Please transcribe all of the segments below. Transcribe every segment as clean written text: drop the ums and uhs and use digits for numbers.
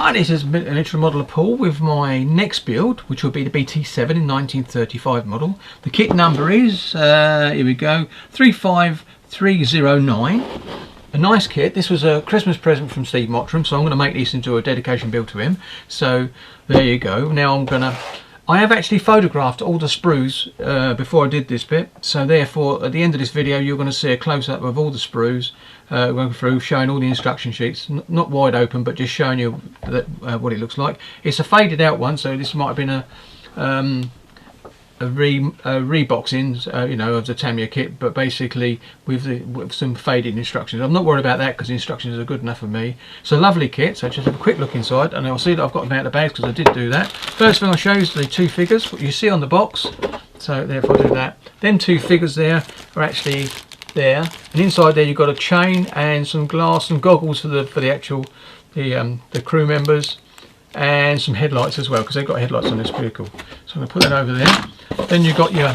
Hi, this is an intro modeler Paul with my next build, which will be the BT-7 in 1935 model. The kit number is, here we go, 35309. A nice kit. This was a Christmas present from Steve Mottram, so I'm going to make this into a dedication build to him. So there you go. Now I have actually photographed all the sprues before I did this bit, so therefore at the end of this video you're going to see a close-up of all the sprues going through, showing all the instruction sheets, not wide open but just showing you that, what it looks like. It's a faded out one, so this might have been a reboxing, you know, of the Tamiya kit, but basically with some faded instructions. I'm not worried about that because the instructions are good enough for me. It's a lovely kit, so just have a quick look inside, and I'll see that I've got them out of the bags because I did do that. First thing I'll show you is the two figures, what you see on the box. So therefore I'll do that. Them two figures there are actually there, and inside there you've got a chain and some glass and goggles for the actual the crew members, and some headlights as well, because they've got headlights on this vehicle. So I'm going to put that over there. Then you've got your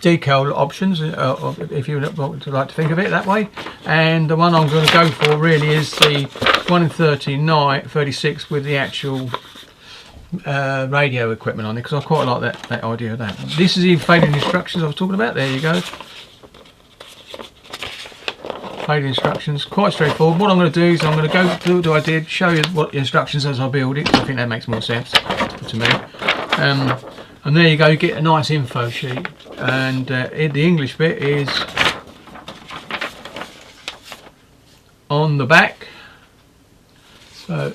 decal options, if you would like to think of it that way. And the one I'm going to go for really is the 1 in 36 with the actual radio equipment on it, because I quite like that idea of that. This is the faded instructions I was talking about. There you go. Faded instructions, quite straightforward. What I'm going to do is I'm going to go through what I did, show you what the instructions as I build it. I think that makes more sense to me. And there you go, you get a nice info sheet, and the English bit is on the back. So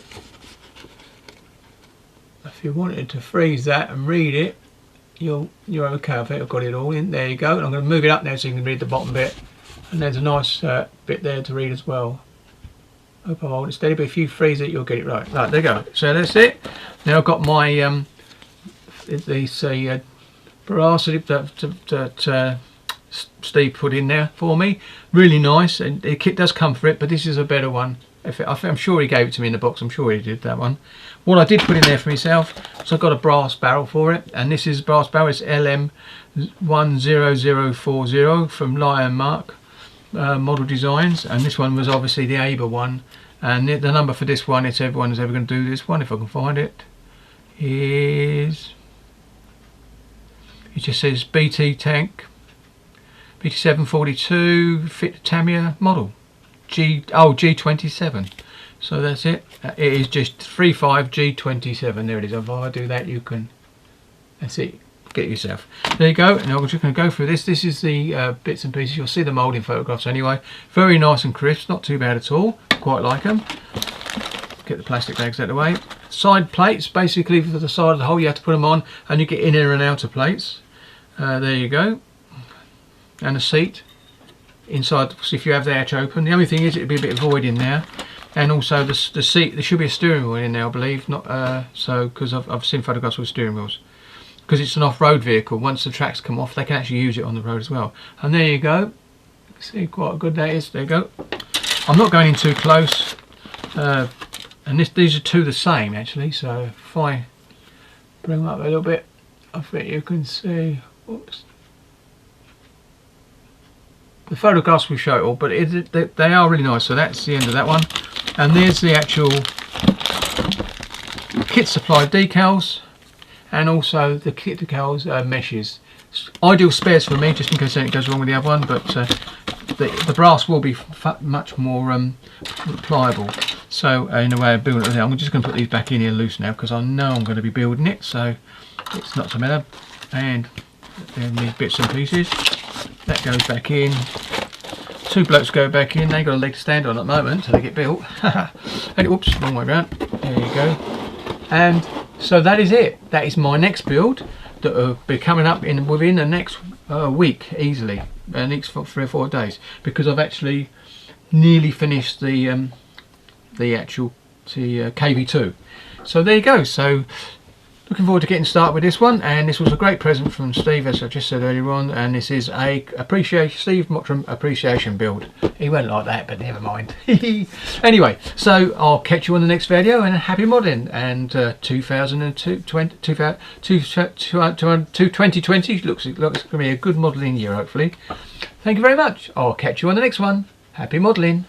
if you wanted to freeze that and read it, you're okay. I think I've got it all in. There you go. And I'm going to move it up now so you can read the bottom bit. And there's a nice bit there to read as well. Hope I hold it steady, but if you freeze it, you'll get it right. Right, there you go. So that's it. Now I've got my brass that Steve put in there for me. Really nice, and the kit does come for it, but this is a better one. I'm sure he gave it to me in the box. I'm sure he did that one. What I did put in there for myself, so I've got a brass barrel for it, and this is brass barrel. It's LM10040 from Lion Mark Model Designs, and this one was obviously the Aber one. And the number for this one, if everyone is ever going to do this one, if I can find it, is, it just says BT tank, BT-742 fit Tamiya model G27. So that's it. It is just 35G27. There it is. If I do that, you can, that's it, get it yourself. There you go. And I'm just going to go through this. This is the bits and pieces. You'll see the moulding photographs anyway. Very nice and crisp, not too bad at all. Quite like them. Get the plastic bags out of the way. Side plates, basically for the side of the hole, you have to put them on, and you get inner and outer plates. There you go. And a seat inside, so if you have the hatch open. The only thing is it'd be a bit of void in there, and also the seat, there should be a steering wheel in there, I believe. Not so, because I've seen photographs with steering wheels, because it's an off-road vehicle. Once the tracks come off, they can actually use it on the road as well. And there you go. See quite good that is. There you go. I'm not going in too close. And these are two the same actually, so if I bring them up a little bit, I think you can see, oops, the photographs will show it all, but they are really nice. So that's the end of that one, and there's the actual kit supply decals, and also the kit decals meshes. Ideal spares for me, just in case anything goes wrong with the other one, but the brass will be much more pliable. So in a way of building it, I'm just going to put these back in here loose now, because I know I'm going to be building it, so it's not so matter. And then these bits and pieces, that goes back in. Two blokes go back in. They got a leg to stand on at the moment, so they get built. And whoops, wrong way around. There you go. And so that is it. That is my next build that will be coming up within the next week easily, next 3 or 4 days, because I've actually nearly finished the actual KV2. So there you go. So looking forward to getting started with this one, and this was a great present from Steve, as I just said earlier on, and this is a Steve Mottram appreciation build. He won't like that, but never mind. Anyway, so I'll catch you on the next video, and happy modding, and 2020 looks going to be a good modelling year, hopefully. Thank you very much. I'll catch you on the next one. Happy modelling.